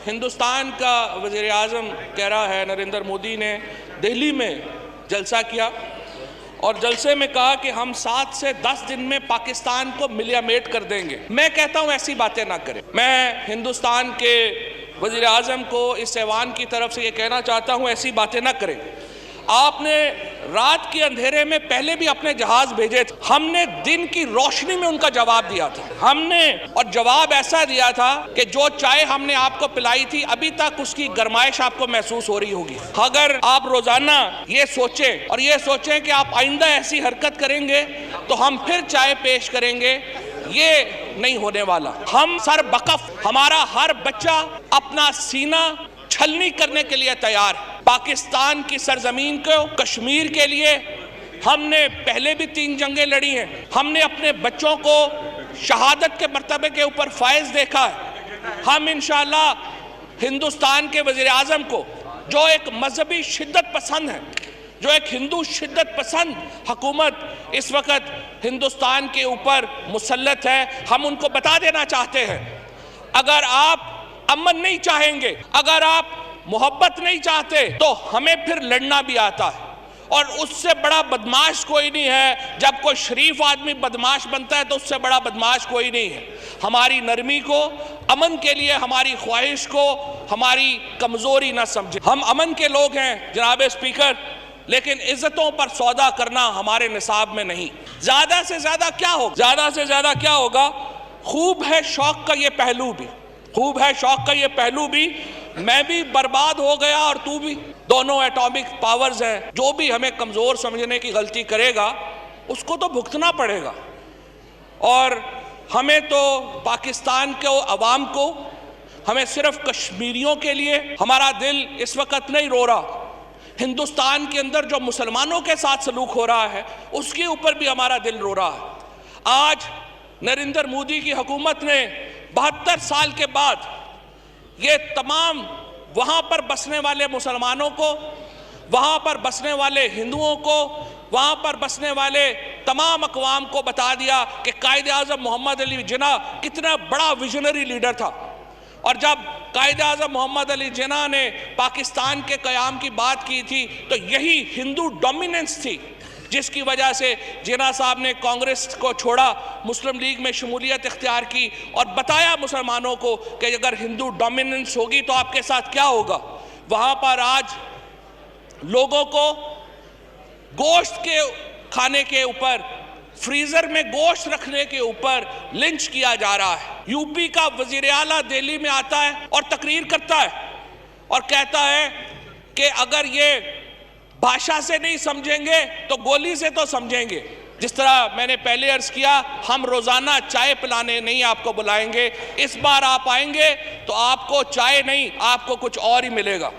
ہندوستان کا وزیر اعظم کہہ رہا ہے نریندر مودی نے دہلی میں جلسہ کیا اور جلسے میں کہا کہ ہم 7 سے 10 دن میں پاکستان کو ملیامیٹ کر دیں گے۔ میں کہتا ہوں ایسی باتیں نہ کریں۔ میں ہندوستان کے وزیر اعظم کو اس ایوان کی طرف سے یہ کہنا چاہتا ہوں ایسی باتیں نہ کریں۔ آپ نے رات کے اندھیرے میں پہلے بھی اپنے جہاز بھیجے تھے، ہم نے دن کی روشنی میں ان کا جواب دیا تھا، ہم نے اور جواب ایسا دیا تھا کہ جو چائے ہم نے آپ کو پلائی تھی ابھی تک اس کی گرمائش آپ کو محسوس ہو رہی ہوگی۔ اگر آپ روزانہ یہ سوچیں کہ آپ آئندہ ایسی حرکت کریں گے تو ہم پھر چائے پیش کریں گے، یہ نہیں ہونے والا۔ ہم سر بقف، ہمارا ہر بچہ اپنا سینہ چھلنی کرنے کے لیے تیار ہے۔ پاکستان کی سرزمین کو، کشمیر کے لیے ہم نے پہلے بھی 3 جنگیں لڑی ہیں، ہم نے اپنے بچوں کو شہادت کے مرتبے کے اوپر فائز دیکھا ہے۔ ہم انشاءاللہ ہندوستان کے وزیر اعظم کو، جو ایک مذہبی شدت پسند ہے، جو ایک ہندو شدت پسند حکومت اس وقت ہندوستان کے اوپر مسلط ہے، ہم ان کو بتا دینا چاہتے ہیں اگر آپ امن نہیں چاہیں گے، اگر آپ محبت نہیں چاہتے تو ہمیں پھر لڑنا بھی آتا ہے، اور اس سے بڑا بدماش کوئی نہیں ہے۔ جب کوئی شریف آدمی بدماش بنتا ہے تو اس سے بڑا بدماش کوئی نہیں ہے۔ ہماری نرمی کو، امن کے لیے ہماری خواہش کو ہماری کمزوری نہ سمجھیں۔ ہم امن کے لوگ ہیں جناب اسپیکر، لیکن عزتوں پر سودا کرنا ہمارے نصاب میں نہیں۔ زیادہ سے زیادہ کیا ہوگا؟ خوب ہے شوق کا یہ پہلو بھی، میں بھی برباد ہو گیا اور تو بھی، دونوں ایٹامک پاورز ہیں، جو بھی ہمیں کمزور سمجھنے کی غلطی کرے گا اس کو تو بھگتنا پڑے گا۔ اور ہمیں تو پاکستان کے عوام کو، ہمیں صرف کشمیریوں کے لیے ہمارا دل اس وقت نہیں رو رہا، ہندوستان کے اندر جو مسلمانوں کے ساتھ سلوک ہو رہا ہے اس کے اوپر بھی ہمارا دل رو رہا ہے۔ آج نریندر مودی کی حکومت نے 72 سال کے بعد یہ تمام وہاں پر بسنے والے مسلمانوں کو، وہاں پر بسنے والے ہندوؤں کو، وہاں پر بسنے والے تمام اقوام کو بتا دیا کہ قائد اعظم محمد علی جناح کتنا بڑا ویژنری لیڈر تھا۔ اور جب قائد اعظم محمد علی جناح نے پاکستان کے قیام کی بات کی تھی تو یہی ہندو ڈومیننس تھی جس کی وجہ سے جناح صاحب نے کانگریس کو چھوڑا، مسلم لیگ میں شمولیت اختیار کی اور بتایا مسلمانوں کو کہ اگر ہندو ڈومیننس ہوگی تو آپ کے ساتھ کیا ہوگا۔ وہاں پر آج لوگوں کو گوشت کے کھانے کے اوپر، فریزر میں گوشت رکھنے کے اوپر لنچ کیا جا رہا ہے۔ یو پی کا وزیر اعلیٰ دہلی میں آتا ہے اور تقریر کرتا ہے اور کہتا ہے کہ اگر یہ بھاشا سے نہیں سمجھیں گے تو گولی سے تو سمجھیں گے۔ جس طرح میں نے پہلے عرض کیا، ہم روزانہ چائے پلانے نہیں آپ کو بلائیں گے، اس بار آپ آئیں گے تو آپ کو چائے نہیں، آپ کو کچھ اور ہی ملے گا۔